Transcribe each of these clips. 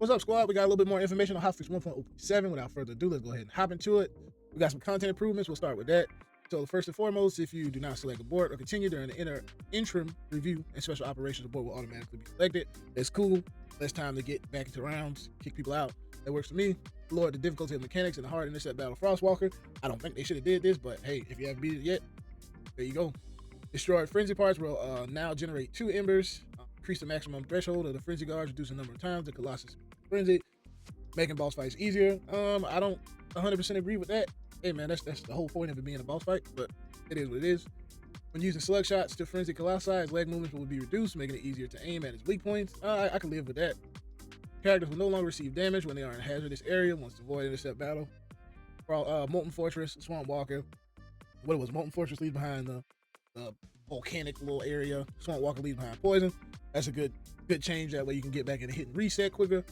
What's up, squad? We got a little bit more information on Hotfix 1.07. Without further ado, let's go ahead and hop into it. We got some content improvements. We'll start with that. So first and foremost, if you do not select a board or continue during the interim review and special operations, the board will automatically be selected. That's cool. Less time to get back into rounds, kick people out. That works for me. Lower the difficulty of mechanics in the hard intercept battle Frostwalker. I don't think they should have did this, but hey, if you haven't beat it yet, there you go. Destroyed frenzy parts will now generate 2 embers. Increase the maximum threshold of the frenzy guards, reduce the number of times the Colossus is frenzied, making boss fights easier. I don't 100% agree with that. Hey man, that's the whole point of it being a boss fight, but it is what it is. When using slug shots to frenzy Colossi, his leg movements will be reduced, making it easier to aim at his weak points. I can live with that. Characters will no longer receive damage when they are in a hazardous area once the void intercept battle. Molten Fortress, Swamp Walker. What it was, Molten Fortress leaves behind the volcanic little area. Swamp Walker leaves behind poison. That's a good change. That way you can get back in and hit and reset quicker.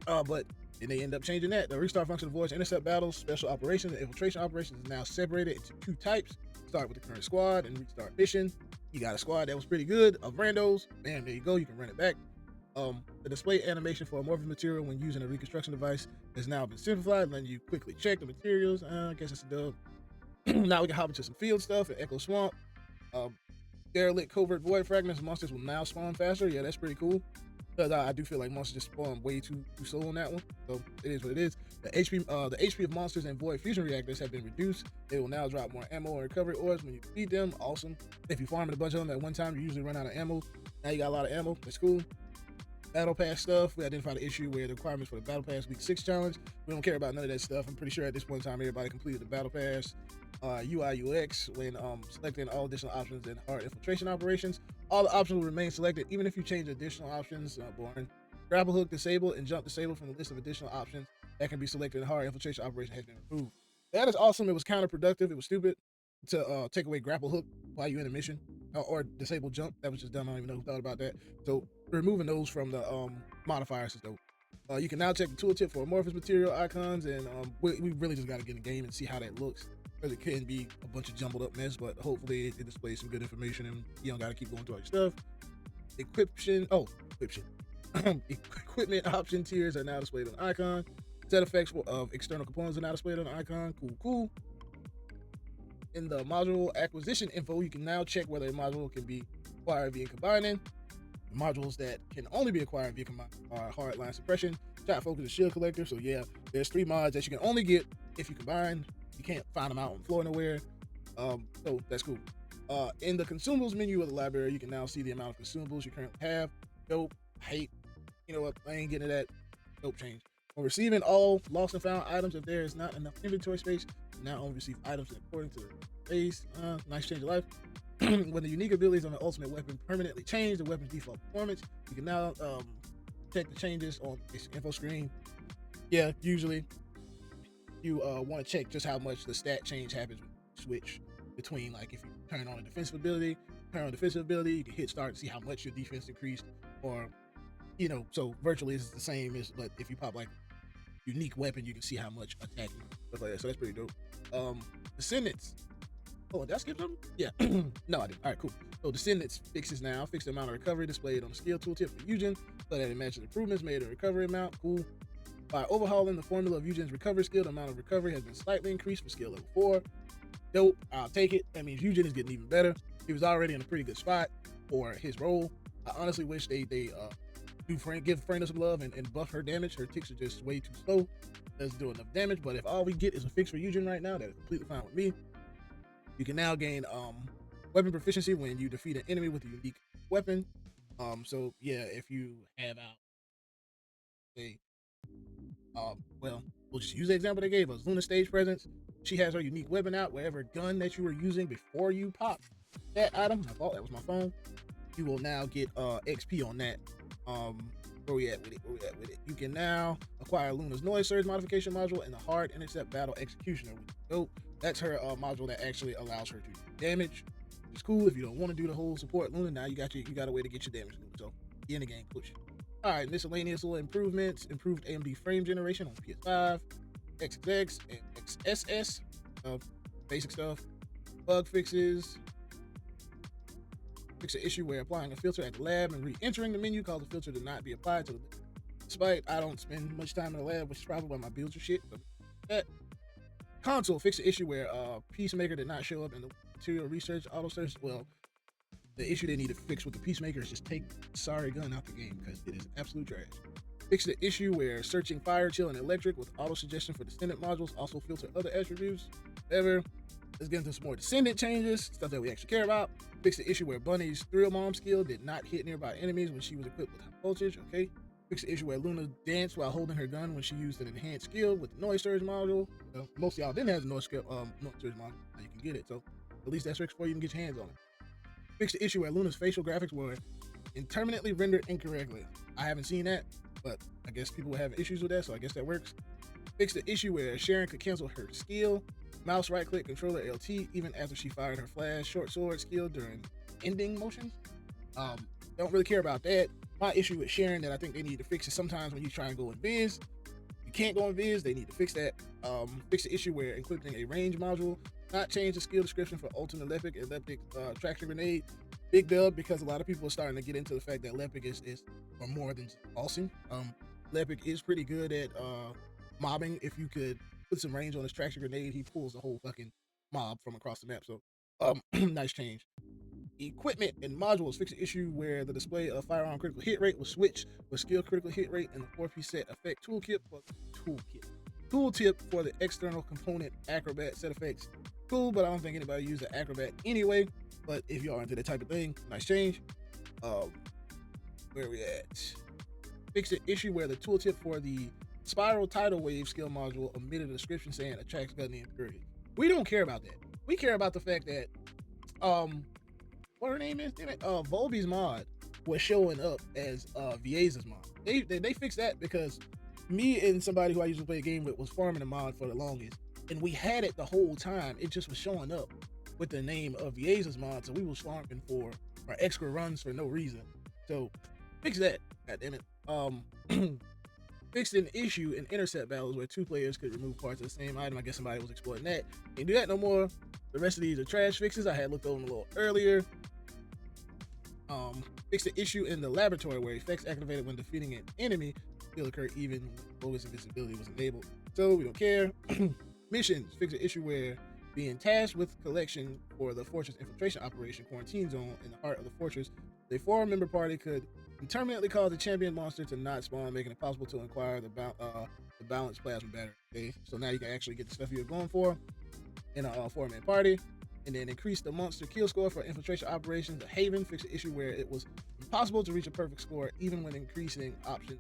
But then they end up changing that. The restart function avoids intercept battles, special operations, and infiltration operations is now separated into 2 types. Start with the current squad and restart mission. You got a squad that was pretty good of randos. Bam, there you go. You can run it back. The display animation for amorphous material when using a reconstruction device has now been simplified, letting you quickly check the materials. I guess it's a dub. Now we can hop into some field stuff and Echo Swamp. Derelict covert void fragments. Monsters will now spawn faster. Yeah, that's pretty cool. Because I do feel like monsters just spawn way too slow on that one. So it is what it is. The HP of monsters and void fusion reactors have been reduced. They will now drop more ammo and recovery ores when you beat them. Awesome. If you farm a bunch of them at one time, you usually run out of ammo. Now you got a lot of ammo. That's cool. Battle Pass stuff. We identified the issue where the requirements for the Battle Pass Week 6 challenge. We don't care about none of that stuff. I'm pretty sure at this point in time, everybody completed the Battle Pass. UI UX when selecting all additional options in hard infiltration operations. All the options will remain selected even if you change additional options. Boring. Grapple hook disabled and jump disabled from the list of additional options that can be selected in hard infiltration operation has been removed. That is awesome. It was counterproductive. It was stupid to take away grapple hook while you're in a mission or disable jump. That was just dumb. I don't even know who thought about that. So removing those from the modifiers is dope. You can now check the tooltip for amorphous material icons, and we really just got to get in the game and see how that looks. Because it can be a bunch of jumbled up mess, but hopefully it displays some good information and you don't got to keep going through all your stuff. Equipment option tiers are now displayed on the icon. Set effects of external components are now displayed on the icon. Cool. In the module acquisition info, you can now check whether a module can be acquired via combining. Modules that can only be acquired via combining are hardline suppression, shot focus, and shield collector. So yeah, there's 3 mods that you can only get if you combine. You can't find them out on the floor nowhere. So that's cool. In the consumables menu of the library, you can now see the amount of consumables you currently have. Dope. Hate. You know what? I ain't getting to that. Dope change. When receiving all lost and found items, if there is not enough inventory space, you now only receive items according to the base. Nice change of life. When the unique abilities on the ultimate weapon permanently change the weapon's default performance, you can now check the changes on this info screen. Yeah, usually you want to check just how much the stat change happens when you switch between, like, if you turn on a defensive ability, you can hit start and see how much your defense increased, or so virtually it's the same as, but if you pop like unique weapon, you can see how much attack stuff like that. So that's pretty dope. Descendants. Oh, did I skip something? Yeah. No, I didn't. All right, cool. So Descendants fix the amount of recovery displayed on the skill tooltip for Eugen, so that it matches improvements made to the recovery amount. Cool. By overhauling the formula of Eugen's recovery skill, the amount of recovery has been slightly increased for skill level 4. Dope. I'll take it. That means Eugen is getting even better. He was already in a pretty good spot for his role. I honestly wish they give Freyna some love and buff her damage. Her ticks are just way too slow. Doesn't do enough damage. But if all we get is a fix for Eugen right now, that is completely fine with me. You can now gain weapon proficiency when you defeat an enemy with a unique weapon. So yeah, if you have out we'll just use the example they gave us. Luna stage presence. She has her unique weapon out. Whatever gun that you were using before you pop that item, I thought that was my phone. You will now get XP on that. Where we at with it? You can now acquire Luna's noise surge modification module and the hard intercept battle executioner. Dope. That's her module that actually allows her to do damage. It's cool. If you don't want to do the whole support Luna, now you got a way to get your damage Luna. So in the game, push. All right, miscellaneous little improvements. Improved AMD frame generation on PS5, XXX, and XSS. Basic stuff. Bug fixes. Fix an issue where applying a filter at the lab and re-entering the menu caused the filter to not be applied to the Despite I don't spend much time in the lab, which is probably why my builds are shit. But that console fixed the issue where Peacemaker did not show up in the material research auto search. Well, the issue they need to fix with the Peacemaker is just take Sorry Gun out the game because it is absolute trash. Fix the issue where searching Fire, Chill, and Electric with auto suggestion for Descendant modules also filter other attributes. Whatever. Let's get into some more Descendant changes, stuff that we actually care about. Fix the issue where Bunny's Thrill Bomb skill did not hit nearby enemies when she was equipped with high voltage. Okay. Fix the issue where Luna danced while holding her gun when she used an enhanced skill with the Noise Surge module. Most of y'all didn't have the Noise Surge module. Now you can get it, so at least that's fixed before you can get your hands on it. Fix the issue where Luna's facial graphics were intermittently rendered incorrectly. I haven't seen that, but I guess people were having issues with that, so I guess that works. Fix the issue where Sharon could cancel her skill, mouse right click, controller LT, even after she fired her flash short sword skill during ending motions. Don't really care about that. My issue with Sharon that I think they need to fix is sometimes when you try and go in Viz, you can't go in Viz, they need to fix that. Fix the issue where including a range module, not change the skill description for ultimate elliptic traction grenade. Big dub, because a lot of people are starting to get into the fact that Lepic is or more than just awesome. Lepic is pretty good at mobbing. If you could put some range on his traction grenade, he pulls the whole fucking mob from across the map. So nice change. Equipment and modules fix the issue where the display of firearm critical hit rate was switched with skill critical hit rate and the 4-piece set effect tooltip for the external component Acrobat set effects. Cool, but I don't think anybody used the Acrobat anyway. But if y'all into that type of thing, nice change. Where we at? Fix the issue where the tooltip for the Spiral Tidal Wave skill module omitted a description saying attracts Gunny and Fury. We don't care about that. We care about the fact that what her name is? Damn it. Volby's mod was showing up as Vieza's mod. They fixed that because me and somebody who I used to play a game with was farming a mod for the longest, and we had it the whole time. It just was showing up with the name of Vieza's mod, so we was farming for our extra runs for no reason. So fix that. God damn it. Fixed an issue in intercept battles where two players could remove parts of the same item. I guess somebody was exploiting that. Can't do that no more. The rest of these are trash fixes. I had looked over them a little earlier. Fix the issue in the laboratory where effects activated when defeating an enemy still occur even when bonus invisibility was enabled. So we don't care. Missions fix the issue where being tasked with collection for the fortress infiltration operation quarantine zone in the heart of the fortress, the 4-member party could intermittently cause the champion monster to not spawn, making it possible to acquire the balanced plasma battery. Okay, so now you can actually get the stuff you're going for in a 4-man party. And then increase the monster kill score for infiltration operations. The Haven fixed the issue where it was impossible to reach a perfect score even when increasing option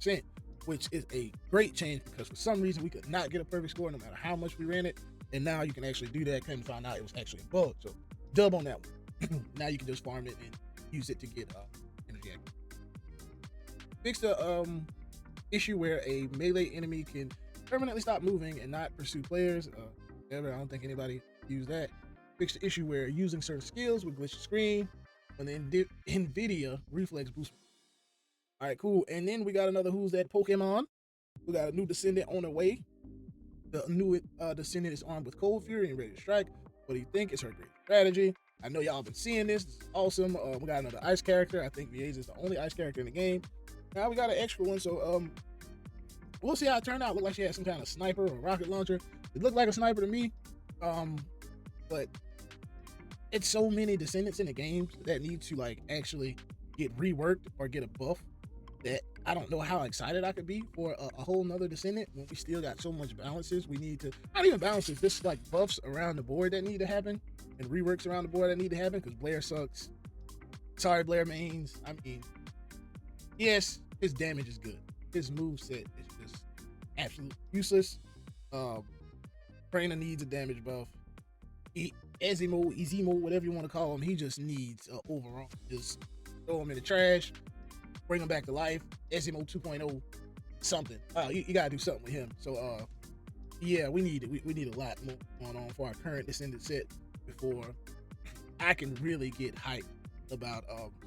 %, which is a great change because for some reason we could not get a perfect score no matter how much we ran it. And now you can actually do that. Came to find out it was actually a bug. So dub on that one. Now you can just farm it and use it to get energy active. Fix the issue where a melee enemy can permanently stop moving and not pursue players. I don't think anybody use that. Fix the issue where using certain skills would glitch the screen when the NVIDIA reflex boost. All right, cool. And then we got another Who's That Pokemon. We got a new Descendant on the way. The new Descendant is armed with Cold Fury and ready to strike. What do you think? It's her great strategy. I know y'all been seeing this. This is awesome. We got another ice character. I think Vieza is the only ice character in the game. Now we got an extra one, so we'll see how it turned out. Looked like she had some kind of sniper or rocket launcher. It looked like a sniper to me. But it's so many Descendants in the games that need to like actually get reworked or get a buff that I don't know how excited I could be for a whole nother Descendant when we still got so much balances. We need to, not even balances, just like buffs around the board that need to happen and reworks around the board that need to happen because Blair sucks. Sorry, Blair mains. I mean, yes, his damage is good. His moveset is just absolutely useless. Trainer needs a damage buff. Ezimo, whatever you want to call him, he just needs overall. Just throw him in the trash, bring him back to life. Ezimo 2.0, something. You gotta do something with him. So yeah, we need a lot more going on for our current Descendant set before I can really get hyped about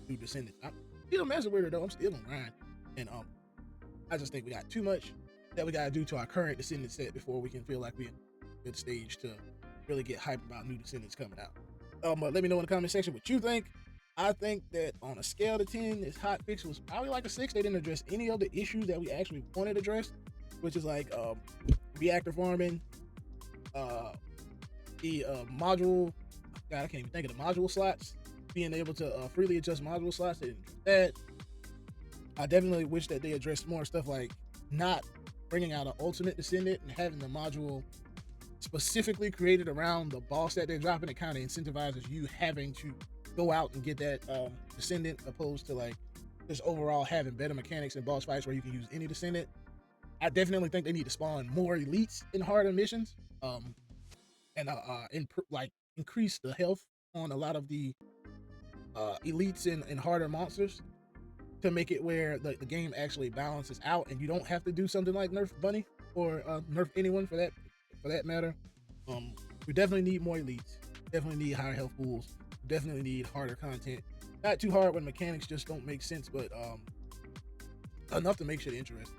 new Descendants. I'm still messing with her though. I'm still on grind, and I just think we got too much that we gotta do to our current Descendant set before we can feel like we're in a good stage to really get hyped about new Descendants coming out. But let me know in the comment section what you think. I think that on a scale to 10, this hot fix was probably like a 6. They didn't address any of the issues that we actually wanted addressed, which is like reactor farming, uh, the module. God, I can't even think of the module slots. Being able to freely adjust module slots. They didn't address that. I definitely wish that they addressed more stuff like not bringing out an ultimate descendant and having the module specifically created around the boss that they're dropping. It kind of incentivizes you having to go out and get that descendant, opposed to like just overall having better mechanics in boss fights where you can use any descendant. I definitely think they need to spawn more elites in harder missions, and like increase the health on a lot of the elites in harder monsters to make it where the game actually balances out and you don't have to do something like nerf Bunny or nerf anyone for that matter. We definitely need more elites. Definitely need higher health pools. Definitely need harder content. Not too hard when mechanics just don't make sense, but enough to make shit interesting.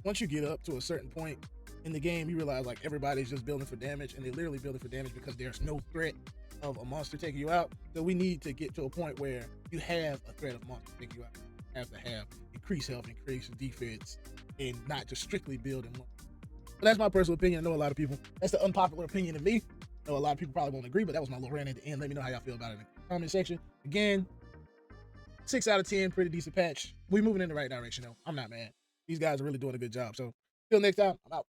Once you get up to a certain point in the game, you realize like everybody's just building for damage, and they're literally building for damage because there's no threat of a monster taking you out. So we need to get to a point where you have a threat of monster taking you out. You have to have increased health, increased defense, and not just strictly building one. But that's my personal opinion. I know a lot of people, that's the unpopular opinion of me. I know a lot of people probably won't agree, but that was my little rant at the end. Let me know how y'all feel about it in the comment section. Again, 6 out of 10, pretty decent patch. We moving in the right direction though. I'm not mad. These guys are really doing a good job. So till next time, I'm out.